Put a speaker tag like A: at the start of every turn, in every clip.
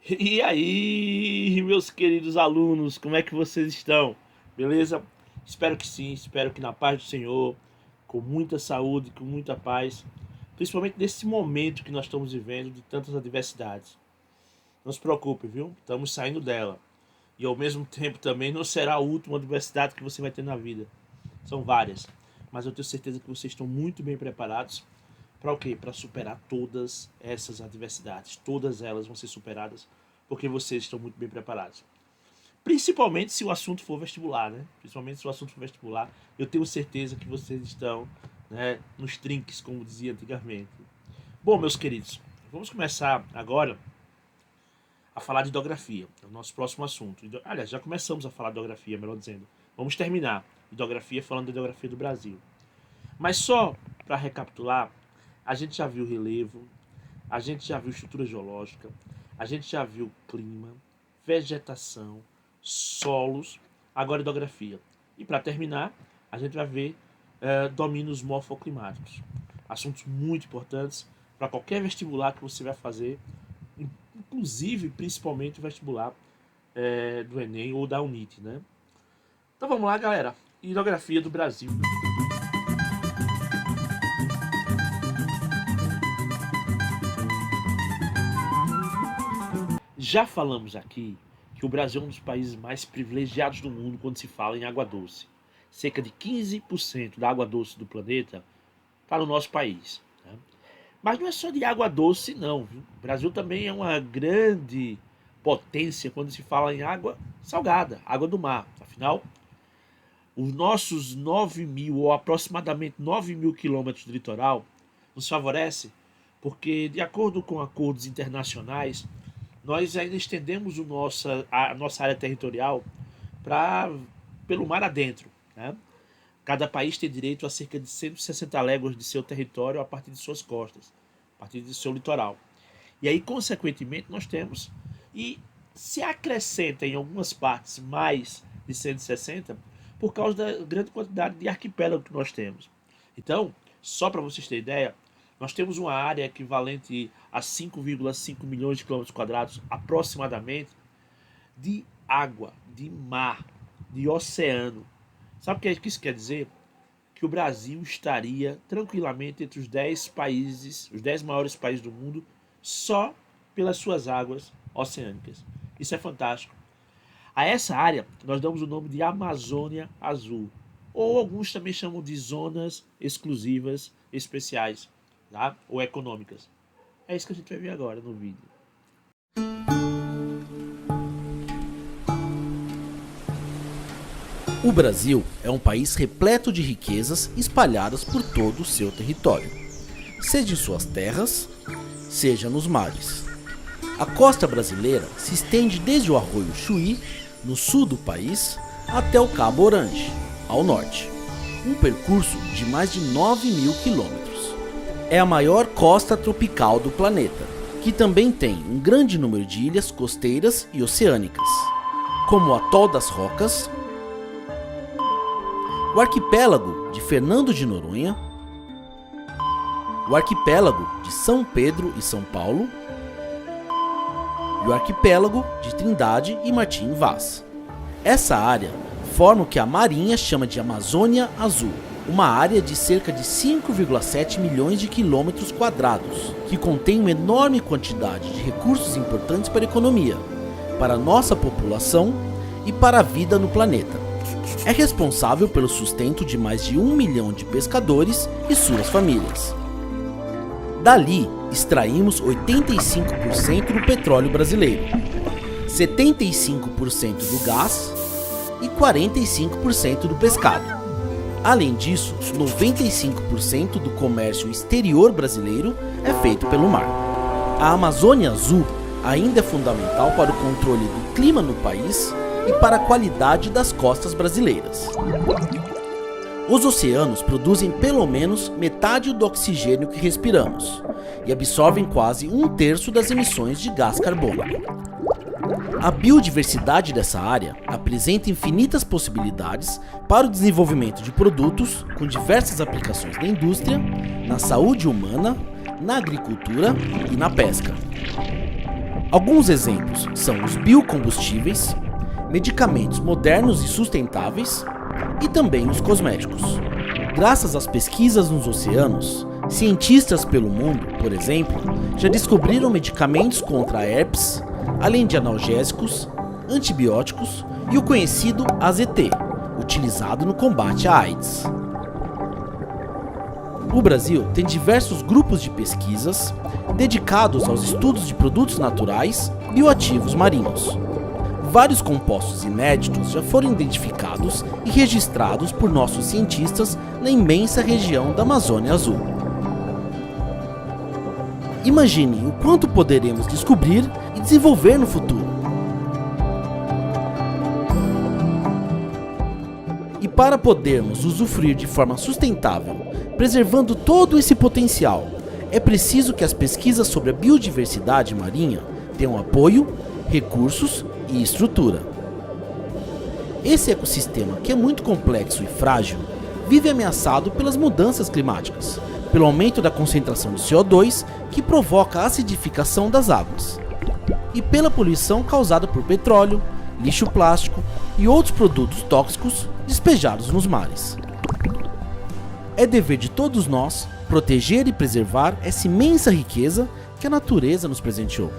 A: E aí, meus queridos alunos, como é que vocês estão? Beleza? Espero que sim, espero que na paz do Senhor, com muita saúde, com muita paz, principalmente nesse momento que nós estamos vivendo de tantas adversidades. Não se preocupe, viu? Estamos saindo dela. E ao mesmo tempo também não será a última adversidade que você vai ter na vida. São várias. Mas eu tenho certeza que vocês estão muito bem preparados para o quê? Para superar todas essas adversidades. Todas elas vão ser superadas porque vocês estão muito bem preparados. Principalmente se o assunto for vestibular, né? Principalmente se o assunto for vestibular, eu tenho certeza que vocês estão, né, nos trinques, como dizia antigamente. Bom, meus queridos, vamos começar agora a falar de idografia, é o nosso próximo assunto. Aliás, já começamos a falar de idografia, melhor dizendo. Vamos terminar idografia falando da idografia do Brasil. Mas só para recapitular, a gente já viu relevo, a gente já viu estrutura geológica, a gente já viu clima, vegetação, solos, agora hidrografia. E para terminar, a gente vai ver domínios morfoclimáticos. Assuntos muito importantes para qualquer vestibular que você vai fazer, inclusive, principalmente o vestibular do Enem ou da UNIT, né? Então vamos lá, galera. Hidrografia do Brasil. Já falamos aqui que o Brasil é um dos países mais privilegiados do mundo quando se fala em água doce. Cerca de 15% da água doce do planeta está no nosso país, né? Mas não é só de água doce, não, viu? O Brasil também é uma grande potência quando se fala em água salgada, água do mar. Afinal, os nossos 9 mil ou aproximadamente 9 mil quilômetros de litoral nos favorece porque, de acordo com acordos internacionais, nós ainda estendemos a nossa área territorial pelo mar adentro, né? Cada país tem direito a cerca de 160 léguas de seu território a partir de suas costas, a partir do seu litoral. E aí, consequentemente, nós temos, e se acrescenta em algumas partes mais de 160, por causa da grande quantidade de arquipélago que nós temos. Então, só para vocês terem ideia, nós temos uma área equivalente a 5,5 milhões de quilômetros quadrados, aproximadamente, de água, de mar, de oceano. Sabe o que isso quer dizer? Que o Brasil estaria tranquilamente entre os 10 países, os 10 maiores países do mundo, só pelas suas águas oceânicas. Isso é fantástico. A essa área nós damos o nome de Amazônia Azul, ou alguns também chamam de zonas exclusivas especiais, tá? Ou econômicas. É isso que a gente vai ver agora no vídeo.
B: O Brasil é um país repleto de riquezas espalhadas por todo o seu território, seja em suas terras, seja nos mares. A costa brasileira se estende desde o arroio Chuí, no sul do país, até o Cabo Orange, ao norte. Um percurso de mais de 9 mil quilômetros. É a maior costa tropical do planeta, que também tem um grande número de ilhas costeiras e oceânicas, como o Atol das Rocas, o arquipélago de Fernando de Noronha, o arquipélago de São Pedro e São Paulo e o arquipélago de Trindade e Martim Vaz. Essa área forma o que a Marinha chama de Amazônia Azul, uma área de cerca de 5,7 milhões de quilômetros quadrados, que contém uma enorme quantidade de recursos importantes para a economia, para a nossa população e para a vida no planeta. É responsável pelo sustento de mais de 1 milhão de pescadores e suas famílias. Dali, extraímos 85% do petróleo brasileiro, 75% do gás e 45% do pescado. Além disso, 95% do comércio exterior brasileiro é feito pelo mar. A Amazônia Azul ainda é fundamental para o controle do clima no país e para a qualidade das costas brasileiras. Os oceanos produzem pelo menos metade do oxigênio que respiramos e absorvem quase 1/3 das emissões de gás carbônico. A biodiversidade dessa área apresenta infinitas possibilidades para o desenvolvimento de produtos com diversas aplicações na indústria, na saúde humana, na agricultura e na pesca. Alguns exemplos são os biocombustíveis, medicamentos modernos e sustentáveis e também os cosméticos. Graças às pesquisas nos oceanos, cientistas pelo mundo, por exemplo, já descobriram medicamentos contra a herpes, além de analgésicos, antibióticos e o conhecido AZT, utilizado no combate à AIDS. O Brasil tem diversos grupos de pesquisas dedicados aos estudos de produtos naturais bioativos marinhos. Vários compostos inéditos já foram identificados e registrados por nossos cientistas na imensa região da Amazônia Azul. Imaginem o quanto poderemos descobrir e desenvolver no futuro. E para podermos usufruir de forma sustentável, preservando todo esse potencial, é preciso que as pesquisas sobre a biodiversidade marinha tenham apoio, recursos e estrutura. Esse ecossistema, que é muito complexo e frágil, vive ameaçado pelas mudanças climáticas, pelo aumento da concentração de CO2, que provoca a acidificação das águas, e pela poluição causada por petróleo, lixo plástico e outros produtos tóxicos despejados nos mares. É dever de todos nós proteger e preservar essa imensa riqueza que a natureza nos presenteou.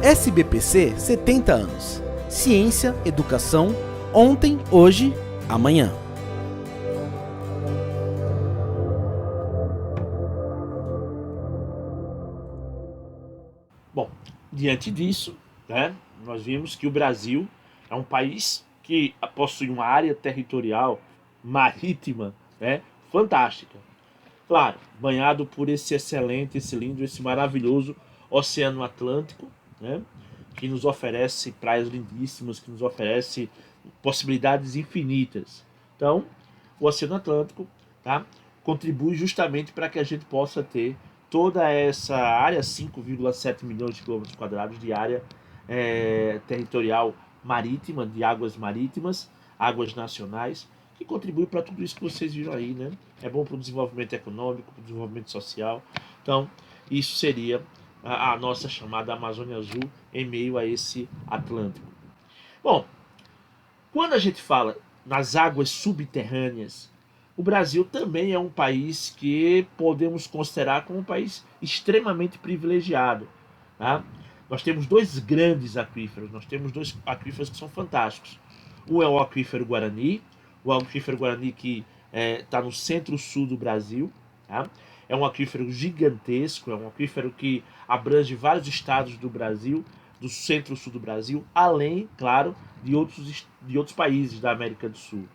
B: SBPC 70 anos. Ciência, educação, ontem, hoje, amanhã.
A: Bom, diante disso, né, nós vimos que o Brasil é um país que possui uma área territorial marítima, né, fantástica. Claro, banhado por esse excelente, esse lindo, esse maravilhoso Oceano Atlântico, né, que nos oferece praias lindíssimas, que nos oferece possibilidades infinitas. Então, o Oceano Atlântico, tá, contribui justamente para que a gente possa ter toda essa área, 5,7 milhões de quilômetros quadrados de área territorial marítima, de águas marítimas, águas nacionais, que contribui para tudo isso que vocês viram aí, né? É bom para o desenvolvimento econômico, para o desenvolvimento social. Então, isso seria a nossa chamada Amazônia Azul em meio a esse Atlântico. Bom, quando a gente fala nas águas subterrâneas, o Brasil também é um país que podemos considerar como um país extremamente privilegiado, tá? Nós temos dois grandes aquíferos, nós temos dois aquíferos que são fantásticos. Um é o aquífero Guarani, que está no centro-sul do Brasil, tá? É um aquífero gigantesco, é um aquífero que abrange vários estados do Brasil, do centro-sul do Brasil, além, claro, de outros países da América do Sul.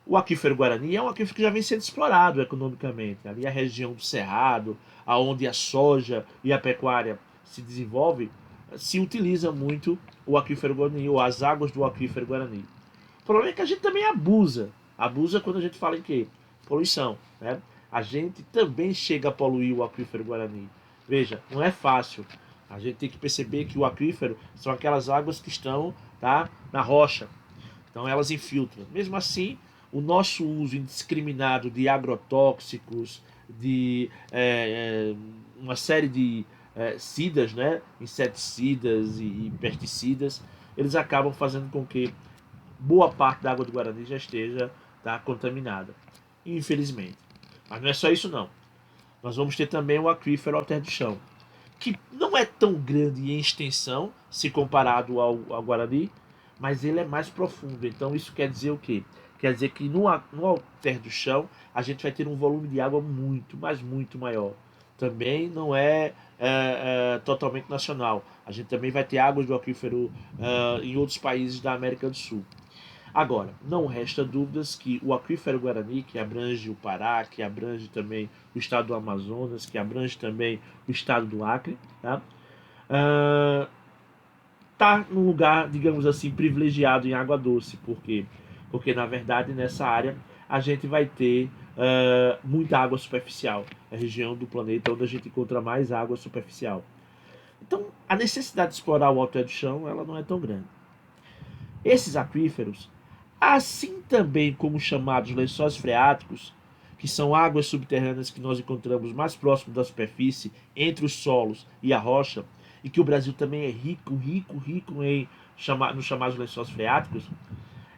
A: O aquífero Guarani é um aquífero que já vem sendo explorado economicamente. Ali a região do Cerrado, onde a soja e a pecuária se desenvolve, se utiliza muito o aquífero Guarani, ou as águas do aquífero Guarani. O problema é que a gente também abusa quando a gente fala em quê? Poluição, né? A gente também chega a poluir o aquífero Guarani. Veja, não é fácil. A gente tem que perceber que o aquífero são aquelas águas que estão, tá, na rocha. Então elas infiltram. Mesmo assim, o nosso uso indiscriminado de agrotóxicos, de uma série de cidas, né, inseticidas e pesticidas, eles acabam fazendo com que boa parte da água do Guarani já esteja, tá, contaminada. Infelizmente. Mas não é só isso não. Nós vamos ter também o aquífero Alter do Chão, que não é tão grande em extensão se comparado ao Guarani, mas ele é mais profundo. Então isso quer dizer o quê? Quer dizer que no Alter do Chão a gente vai ter um volume de água muito, mas muito maior. Também não é totalmente nacional. A gente também vai ter águas do aquífero em outros países da América do Sul. Agora, não resta dúvidas que o aquífero Guarani, que abrange o Pará, que abrange também o estado do Amazonas, que abrange também o estado do Acre, tá? Tá num lugar, digamos assim, privilegiado em água doce. Por quê? Porque, na verdade, nessa área a gente vai ter muita água superficial. É a região do planeta onde a gente encontra mais água superficial. Então, a necessidade de explorar o Alter do Chão, ela não é tão grande. Esses aquíferos, assim também como chamados lençóis freáticos, que são águas subterrâneas que nós encontramos mais próximo da superfície, entre os solos e a rocha, e que o Brasil também é rico em nos chamados lençóis freáticos.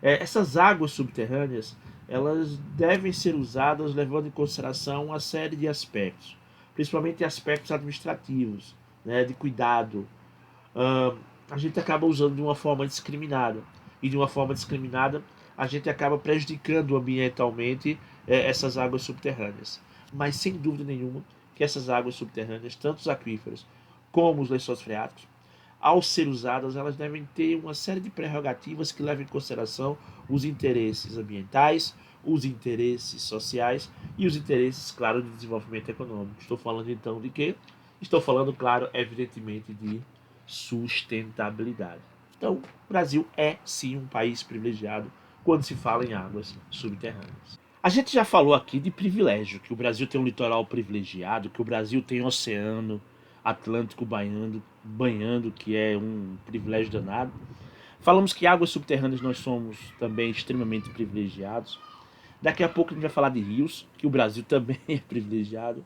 A: Essas águas subterrâneas, elas devem ser usadas levando em consideração uma série de aspectos, principalmente aspectos administrativos, né, de cuidado. A gente acaba usando de uma forma discriminada, e de uma forma discriminada a gente acaba prejudicando ambientalmente essas águas subterrâneas. Mas sem dúvida nenhuma que essas águas subterrâneas, tanto os aquíferos como os lençóis freáticos, ao ser usadas, elas devem ter uma série de prerrogativas que levam em consideração os interesses ambientais, os interesses sociais e os interesses, claro, de desenvolvimento econômico. Estou falando então de quê? Estou falando, claro, evidentemente, de sustentabilidade. Então, o Brasil é sim um país privilegiado quando se fala em águas subterrâneas. A gente já falou aqui de privilégio, que o Brasil tem um litoral privilegiado, que o Brasil tem um oceano Atlântico banhando, que é um privilégio danado. Falamos que águas subterrâneas nós somos também extremamente privilegiados. Daqui a pouco a gente vai falar de rios, que o Brasil também é privilegiado.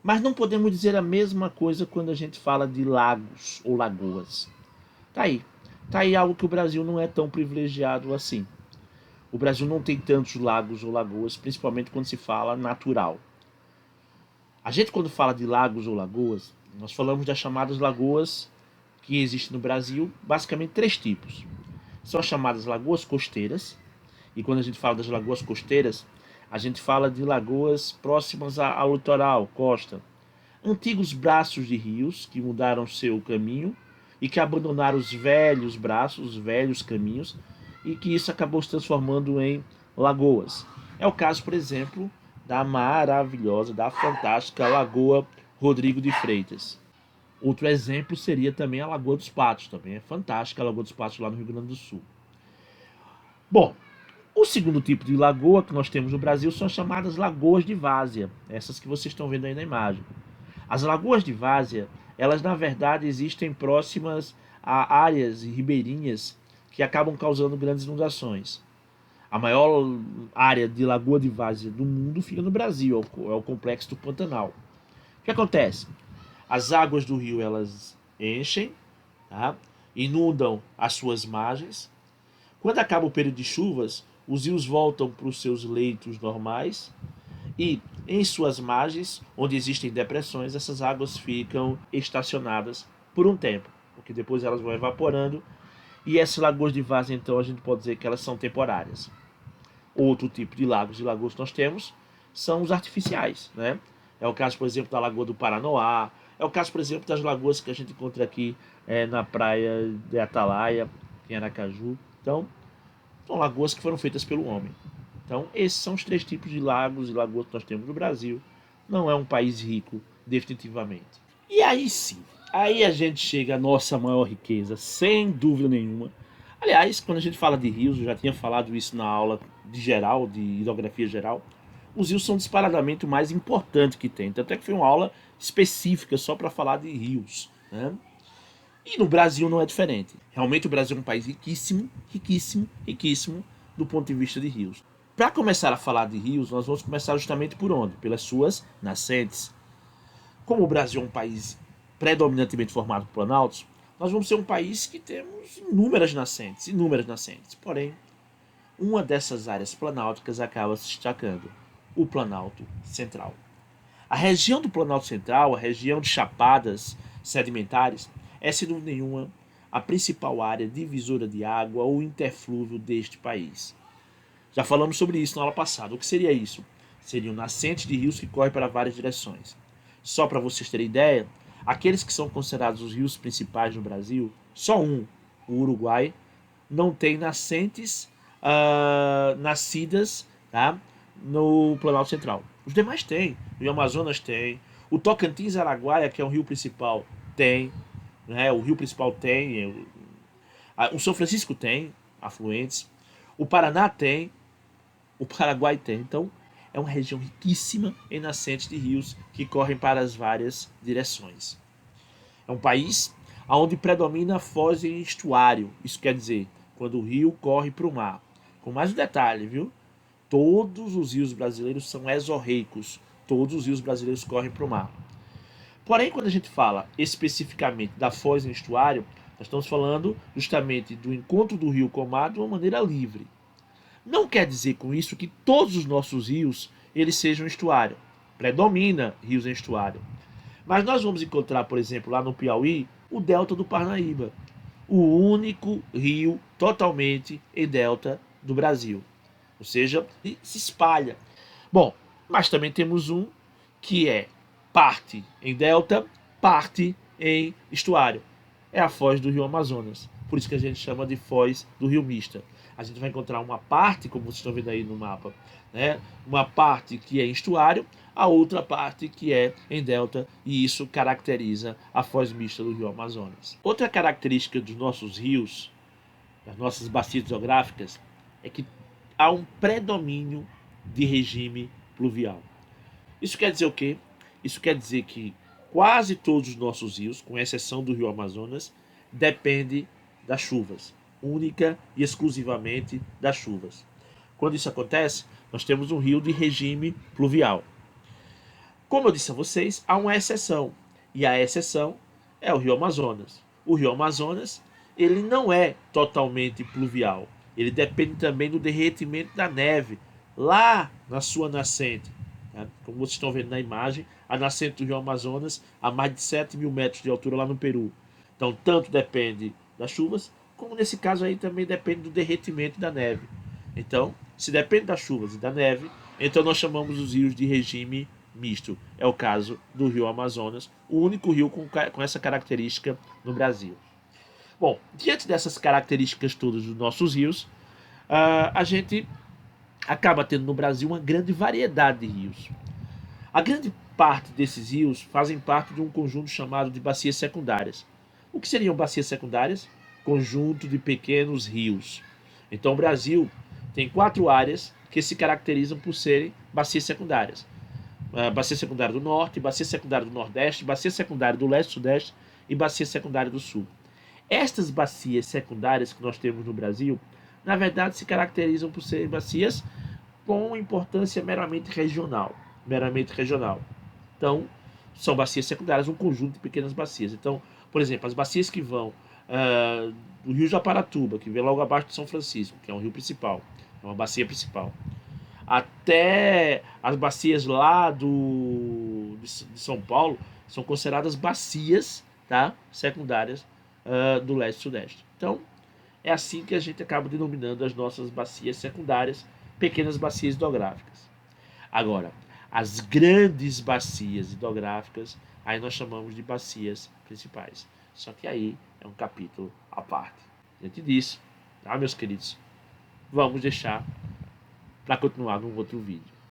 A: Mas não podemos dizer a mesma coisa quando a gente fala de lagos ou lagoas. Tá aí algo que o Brasil não é tão privilegiado assim. O Brasil não tem tantos lagos ou lagoas, principalmente quando se fala natural. A gente, quando fala de lagos ou lagoas, nós falamos das chamadas lagoas que existem no Brasil, basicamente 3 tipos. São as chamadas lagoas costeiras, e quando a gente fala das lagoas costeiras, a gente fala de lagoas próximas ao litoral, costa. Antigos braços de rios que mudaram seu caminho e que abandonaram os velhos braços, os velhos caminhos, e que isso acabou se transformando em lagoas. É o caso, por exemplo, da maravilhosa, da fantástica Lagoa Rodrigo de Freitas. Outro exemplo seria também a Lagoa dos Patos, também é fantástica a Lagoa dos Patos lá no Rio Grande do Sul. Bom, o segundo tipo de lagoa que nós temos no Brasil são as chamadas lagoas de várzea, essas que vocês estão vendo aí na imagem. As lagoas de várzea, elas na verdade existem próximas a áreas ribeirinhas que acabam causando grandes inundações. A maior área de lagoa de várzea do mundo fica no Brasil, é o complexo do Pantanal. O que acontece? As águas do rio elas enchem, tá? Inundam as suas margens. Quando acaba o período de chuvas, os rios voltam para os seus leitos normais e em suas margens, onde existem depressões, essas águas ficam estacionadas por um tempo, porque depois elas vão evaporando e essas lagoas de várzea, então, a gente pode dizer que elas são temporárias. Outro tipo de lagos e lagoas que nós temos são os artificiais, né? É o caso, por exemplo, da Lagoa do Paranoá, é o caso, por exemplo, das lagoas que a gente encontra aqui na praia de Atalaia, em Aracaju. Então, são lagoas que foram feitas pelo homem. Então, esses são os 3 tipos de lagos e lagoas que nós temos no Brasil. Não é um país rico, definitivamente. E aí sim, aí a gente chega à nossa maior riqueza, sem dúvida nenhuma. Aliás, quando a gente fala de rios, eu já tinha falado isso na aula de geral, de hidrografia geral, os rios são disparadamente o mais importante que tem. Tanto é que foi uma aula específica só para falar de rios, né? E no Brasil não é diferente. Realmente o Brasil é um país riquíssimo, riquíssimo, riquíssimo do ponto de vista de rios. Para começar a falar de rios, nós vamos começar justamente por onde? Pelas suas nascentes. Como o Brasil é um país predominantemente formado por planaltos, nós vamos ser um país que temos inúmeras nascentes. Porém, uma dessas áreas planálticas acaba se destacando, o Planalto Central. A região do Planalto Central, a região de chapadas sedimentares, é sem dúvida nenhuma a principal área divisora de água ou interflúvio deste país. Já falamos sobre isso na aula passada. O que seria isso? Seriam nascentes de rios que correm para várias direções. Só para vocês terem ideia, aqueles que são considerados os rios principais no Brasil, só um, o Uruguai, não tem nascentes nascidas, tá, no Planalto Central. Os demais têm. O Amazonas tem. O Tocantins Araguaia, que é o rio principal, tem. Né? O rio principal tem. O São Francisco tem afluentes. O Paraná tem. O Paraguai tem. Então, é uma região riquíssima em nascentes de rios que correm para as várias direções. É um país onde predomina a foz em estuário. Isso quer dizer, quando o rio corre para o mar. Com mais um detalhe, viu? Todos os rios brasileiros são exorreicos. Todos os rios brasileiros correm para o mar. Porém, quando a gente fala especificamente da foz no estuário, nós estamos falando justamente do encontro do rio com o mar de uma maneira livre. Não quer dizer com isso que todos os nossos rios eles sejam estuário. Predomina rios em estuário. Mas nós vamos encontrar, por exemplo, lá no Piauí, o delta do Parnaíba, o único rio totalmente em delta do Brasil. Ou seja, se espalha. Bom, mas também temos um que é parte em delta, parte em estuário. É a foz do rio Amazonas. Por isso que a gente chama de foz do rio Mista. A gente vai encontrar uma parte, como vocês estão vendo aí no mapa, né? Uma parte que é em estuário, a outra parte que é em delta, e isso caracteriza a foz mista do rio Amazonas. Outra característica dos nossos rios, das nossas bacias hidrográficas, é que há um predomínio de regime pluvial. Isso quer dizer o quê? Isso quer dizer que quase todos os nossos rios, com exceção do rio Amazonas, dependem das chuvas, única e exclusivamente das chuvas. Quando isso acontece, nós temos um rio de regime pluvial. Como eu disse a vocês, há uma exceção, e a exceção é o rio Amazonas. O rio Amazonas, ele não é totalmente pluvial, ele depende também do derretimento da neve lá na sua nascente. Como vocês estão vendo na imagem, a nascente do rio Amazonas a mais de 7 mil metros de altura lá no Peru. Então, tanto depende das chuvas, como nesse caso aí também depende do derretimento da neve. Então, se depende das chuvas e da neve, então nós chamamos os rios de regime misto. É o caso do rio Amazonas, o único rio com essa característica no Brasil. Bom, diante dessas características todas dos nossos rios, a gente acaba tendo no Brasil uma grande variedade de rios. A grande parte desses rios fazem parte de um conjunto chamado de bacias secundárias. O que seriam bacias secundárias? Conjunto de pequenos rios. Então o Brasil tem 4 áreas que se caracterizam por serem bacias secundárias. Bacia secundária do Norte, bacia secundária do Nordeste, bacia secundária do Leste e Sudeste e bacia secundária do Sul. Estas bacias secundárias que nós temos no Brasil, na verdade, se caracterizam por serem bacias com importância meramente regional. Então, são bacias secundárias, um conjunto de pequenas bacias. Então, por exemplo, as bacias que vão do Rio Japaratuba, que vem logo abaixo de São Francisco, que é um rio principal, é uma bacia principal, até as bacias lá de São Paulo, são consideradas bacias, tá, secundárias do Leste e Sudeste. Então, é assim que a gente acaba denominando as nossas bacias secundárias, pequenas bacias hidrográficas. Agora, as grandes bacias hidrográficas, aí nós chamamos de bacias principais. Só que aí é um capítulo à parte. Diante disso, tá, meus queridos, vamos deixar para continuar num outro vídeo.